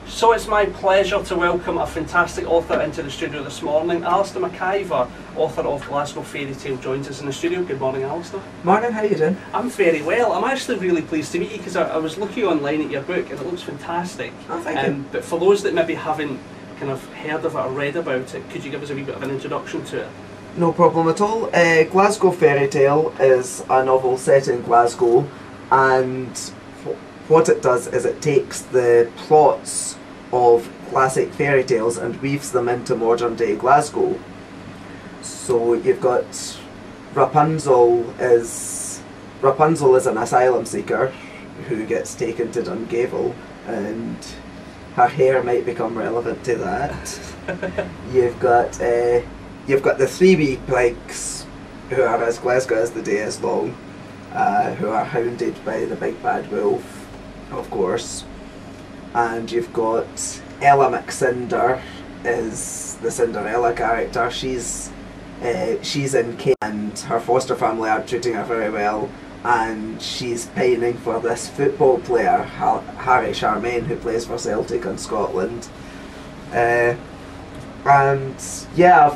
So it's my pleasure to welcome a fantastic author into the studio this morning. Alistair McIver, author of Glasgow Fairy Tale, joins us in the studio. Good morning, Alistair. Morning, how you doing? I'm very well. I'm actually really pleased to meet you because I was looking online at your book and it looks fantastic. Oh, thank you. But for those that maybe haven't kind of heard of it or read about it, could you give us a wee bit of an introduction to it? No problem at all. Glasgow Fairy Tale is a novel set in Glasgow, and what it does is it takes the plots of classic fairy tales and weaves them into modern day Glasgow. So you've got Rapunzel is an asylum seeker who gets taken to Dungavel, and her hair might become relevant to that. You've got the three wee pigs who are as Glasgow as the day is long, who are hounded by the big bad wolf, of course. And you've got Ella McCinder is the Cinderella character. She's in Cape and her foster family aren't treating her very well, and she's pining for this football player, Harry Charmaine, who plays for Celtic in Scotland. And yeah,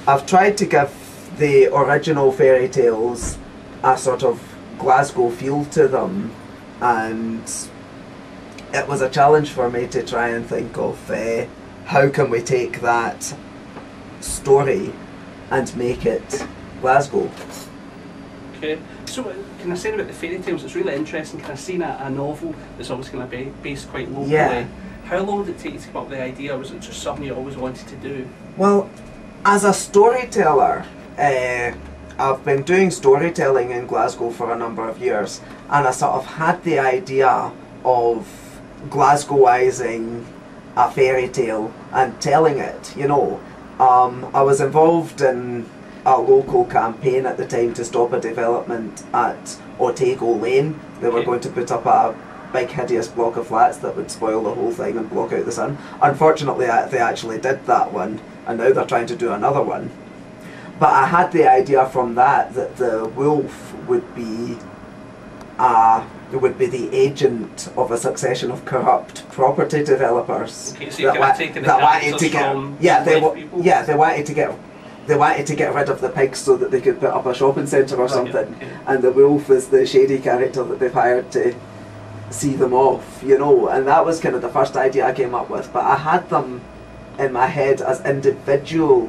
I've tried to give the original fairy tales a sort of Glasgow feel to them, and it was a challenge for me to try and think of how can we take that story and make it Glasgow. Okay, so can I say about the fairy tales, it's really interesting, kind of seeing a novel that's always going to be based quite locally. Yeah. How long did it take you to come up with the idea? Was it just something you always wanted to do? Well, as a storyteller, I've been doing storytelling in Glasgow for a number of years, and I sort of had the idea of Glasgowizing a fairy tale and telling it, you know. I was involved in a local campaign at the time to stop a development at Otago Lane. They were going to put up a big hideous block of flats that would spoil the whole thing and block out the sun. Unfortunately, they actually did that one, and now they're trying to do another one. But I had the idea from that the wolf would be the agent of a succestion of corrupt property developers. Okay, so that wanted to get they wanted to get rid of the pigs so that they could put up a shopping centre or something, and the wolf is the shady character that they've hired to see them off, you know. And that was kind of the first idea I came up with, but I had them in my head as individual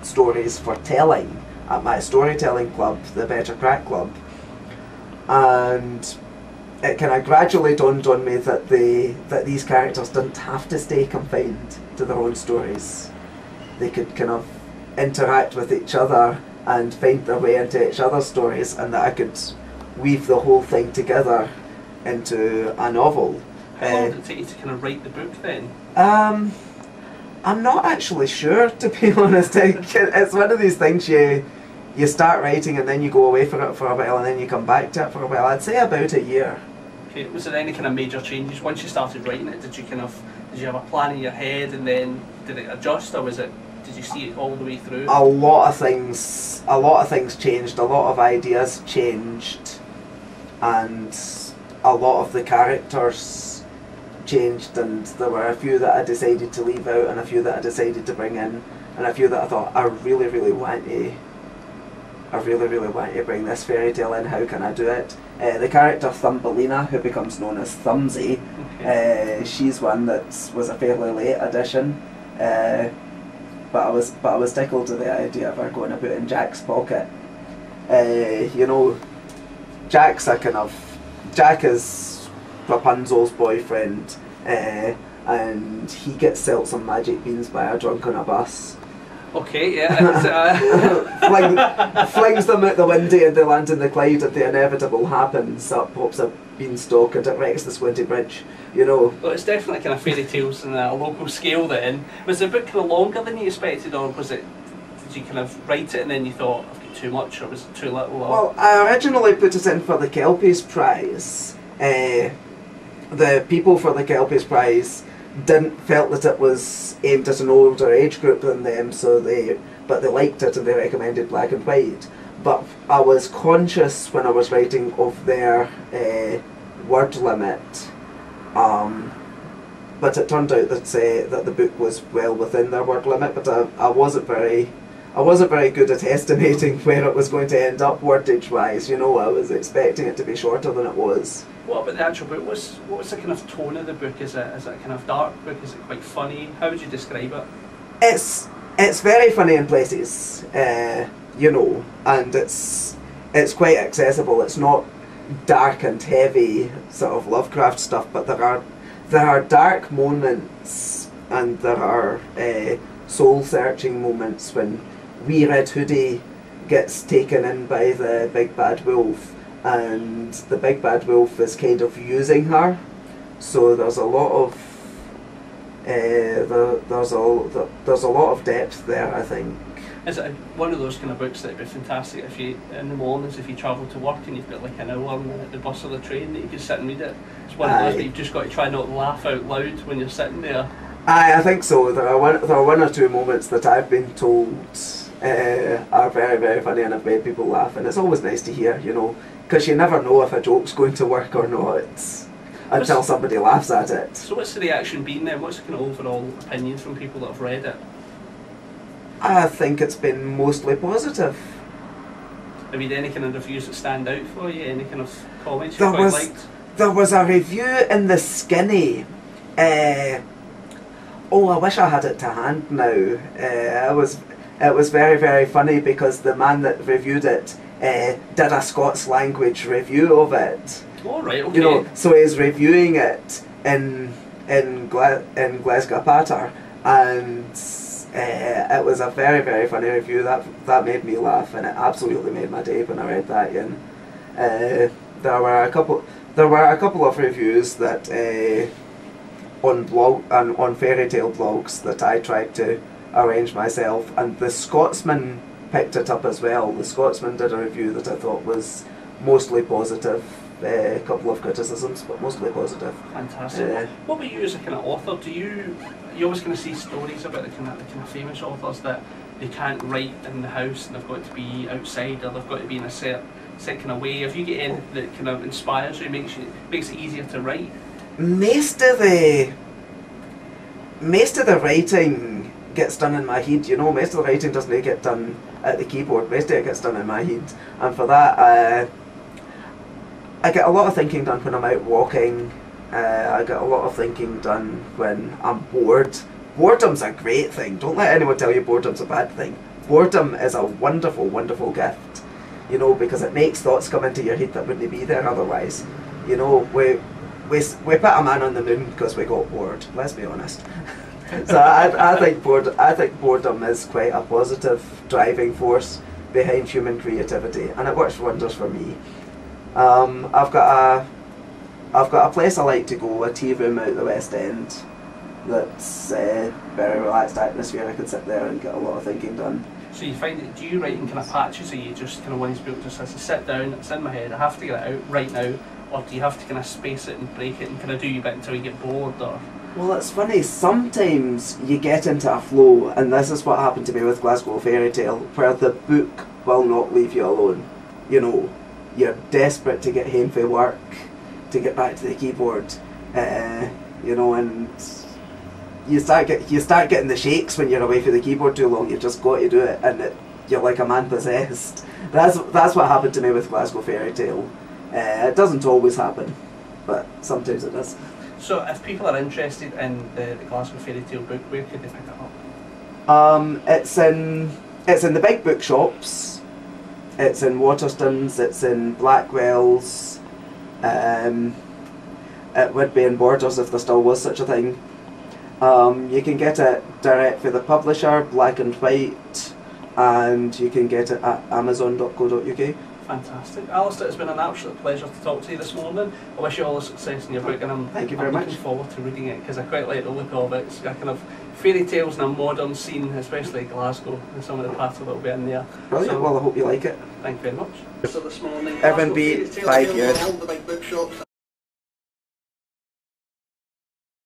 stories for telling at my storytelling club, the Better Crack Club, and it kind of gradually dawned on me that these characters didn't have to stay confined to their own stories. They could kind of interact with each other and find their way into each other's stories, and that I could weave the whole thing together into a novel. How long did it take you to kind of write the book then? I'm not actually sure, to be honest. It's one of these things you start writing and then you go away for it for a while and then you come back to it for a while. I'd say about a year. Okay, was there any kind of major changes once you started writing it? Did you have a plan in your head and then did it adjust, or did you see it all the way through? A lot of things changed, a lot of ideas changed, and a lot of the characters changed, and there were a few that I decided to leave out and a few that I decided to bring in, and a few that I thought I really want to bring this fairy tale in. How can I do it? The character Thumbelina, who becomes known as Thumbsy, she's one that was a fairly late addition, but I was tickled to the idea of her going about in Jack's pocket. You know, Jack is Rapunzel's boyfriend, and he gets sold some magic beans by a drunk on a bus. Okay, yeah. Flings them out the window and they land in the Clyde, and the inevitable happens. Up pops a beanstalk and it wrecks the Squinty Bridge, you know. Well, it's definitely kind of fairy tales on a local scale then. Was the book kind of longer than you expected, or did you kind of write it and then you thought, I've got too much, or was it too little? Or? Well, I originally put it in for the Kelpies Prize. The people for the Kelpies Prize felt that it was aimed at an older age group than them, but they liked it and they recommended black and white. But I was conscious when I was writing of their word limit, but it turned out that the book was well within their word limit. But I wasn't very good at estimating where it was going to end up wordage wise. You know, I was expecting it to be shorter than it was. What about the actual book? What was the kind of tone of the book? Is it a kind of dark book? Is it quite funny? How would you describe it? It's very funny in places, you know, and it's quite accessible. It's not dark and heavy sort of Lovecraft stuff, but there are dark moments and there are soul-searching moments when wee Red Hoodie gets taken in by the big bad wolf, and the big bad wolf is kind of using her. So there's a lot of there's a lot of depth there, I think. Is it one of those kind of books that'd be fantastic if you, in the mornings, if you travel to work and you've got like an hour on the bus or the train, that you can sit and read it? It's one of those where you've just got to try not to laugh out loud when you're sitting there. I think so. There are one or two moments that I've been told are very, very funny and have made people laugh, and it's always nice to hear, you know, because you never know if a joke's going to work or not until somebody laughs at it. So what's the reaction been then? What's the kind of overall opinion from people that have read it? I think it's been mostly positive. Have you had any kind of reviews that stand out for you? Any kind of comments you quite liked? There was a review in the Skinny. Oh, I wish I had it to hand now. It was very, very funny because the man that reviewed it did a Scots language review of it. All right, okay. You know, so he's reviewing it in Glasgow Patter, and it was a very, very funny review. That made me laugh, and it absolutely made my day when I read that. There were a couple of reviews that on fairy tale blogs that I tried to arrange myself, and the Scotsman picked it up as well. The Scotsman did a review that I thought was mostly positive. A couple of criticisms, but mostly positive. Fantastic. What about you as a kind of author? Do you always kind of see stories about the kind of famous authors that they can't write in the house and they've got to be outside, or they've got to be in a set kind of way? Have you got anything that kind of inspires you, makes it easier to write? Most of the writing gets done in my head. You know, most of the writing doesn't get done at the keyboard. Most of it gets done in my head, and for that, I get a lot of thinking done when I'm out walking. I get a lot of thinking done when I'm bored. Boredom's a great thing. Don't let anyone tell you boredom's a bad thing. Boredom is a wonderful, wonderful gift. You know, because it makes thoughts come into your head that wouldn't be there otherwise. You know, we put a man on the moon because we got bored. Let's be honest. So I think boredom is quite a positive driving force behind human creativity, and it works wonders for me. I've got a place I like to go, a tea room out the West End, that's very relaxed atmosphere. I could sit there and get a lot of thinking done. So you find it, do you write in kind of patches, or you just kind of want to be able to just sit down, it's in my head, I have to get it out right now, or do you have to kind of space it and break it and kind of do your bit until you get bored? Or well, it's funny, sometimes you get into a flow, and this is what happened to me with Glasgow Fairy Tale, where the book will not leave you alone. You know, you're desperate to get home from work, to get back to the keyboard, you know, and you start getting the shakes when you're away from the keyboard too long. You've just got to do it, and you're like a man possessed. That's what happened to me with Glasgow Fairy Tale. It doesn't always happen, but sometimes it does. So if people are interested in the Glasgow Fairy Tale book, where could they pick it up? It's in the big bookshops. It's in Waterstones, it's in Blackwell's, it would be in Borders if there still was such a thing. You can get it direct for the publisher, Black and White, and you can get it at amazon.co.uk. Fantastic. Alistair, it's been an absolute pleasure to talk to you this morning. I wish you all the success in your book, and I'm looking forward to reading it, because I quite like the look of it. It's got kind of fairy tales in a modern scene, especially Glasgow, and some of the parts that will be in there. Brilliant, so, well I hope you like it. Thank you very much. So this morning, Irvine Beat, 5 years.